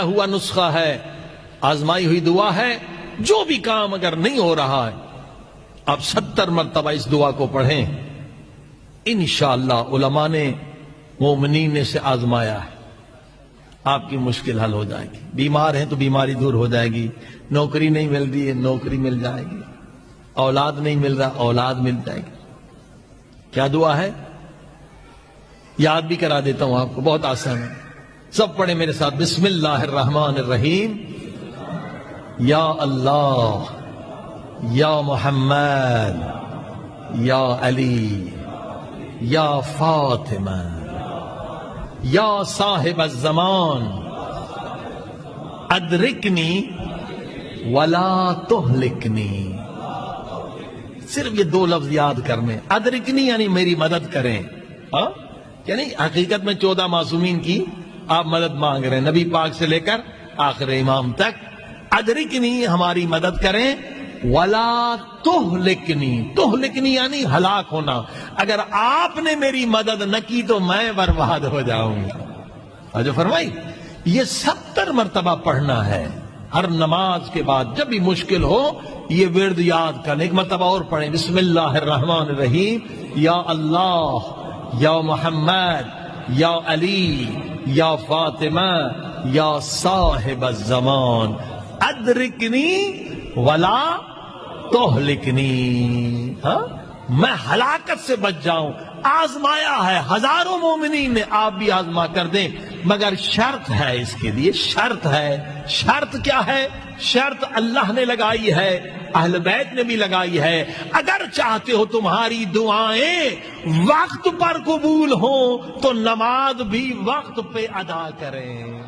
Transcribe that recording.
ہوا نسخہ ہے، آزمائی ہوئی دعا ہے. جو بھی کام اگر نہیں ہو رہا ہے آپ 70 مرتبہ اس دعا کو پڑھیں. انشاءاللہ علماء نے مومنین نے سے آزمایا ہے، آپ کی مشکل حل ہو جائے گی. بیمار ہیں تو بیماری دور ہو جائے گی، نوکری نہیں مل رہی ہے نوکری مل جائے گی، اولاد نہیں مل رہا اولاد مل جائے گی. کیا دعا ہے یاد بھی کرا دیتا ہوں آپ کو، بہت آسان ہے. سب پڑھیں میرے ساتھ. بسم اللہ الرحمن الرحیم. یا اللہ، یا محمد، یا علی، یا فاطمہ، یا صاحب الزمان، ادرکنی ولا تہلکنی. صرف یہ 2 لفظ یاد کرنے. ادرکنی یعنی میری مدد کریں، یعنی حقیقت میں 14 معصومین کی آپ مدد مانگ رہے ہیں، نبی پاک سے لے کر آخر امام تک. ادرکنی ہماری مدد کریں، ولا تہلکنی. تہلکنی یعنی ہلاک ہونا. اگر آپ نے میری مدد نہ کی تو میں برباد ہو جاؤں گا. اور جو فرمائی یہ 70 مرتبہ پڑھنا ہے ہر نماز کے بعد. جب بھی مشکل ہو یہ ورد یاد کریں. ایک مرتبہ اور پڑھیں. بسم اللہ الرحمن الرحیم. یا اللہ، یا محمد، یا علی، یا فاطمہ، یا صاحب الزمان، ادرکنی ولا تہلکنی. میں ہلاکت سے بچ جاؤں. آزمایا ہے ہزاروں مومنین نے، آپ بھی آزما کر دیں. مگر شرط ہے اس کے لیے، شرط ہے. شرط کیا ہے؟ شرط اللہ نے لگائی ہے، اہل بیت نے بھی لگائی ہے. اگر چاہتے ہو تمہاری دعائیں وقت پر قبول ہوں تو نماز بھی وقت پہ ادا کریں.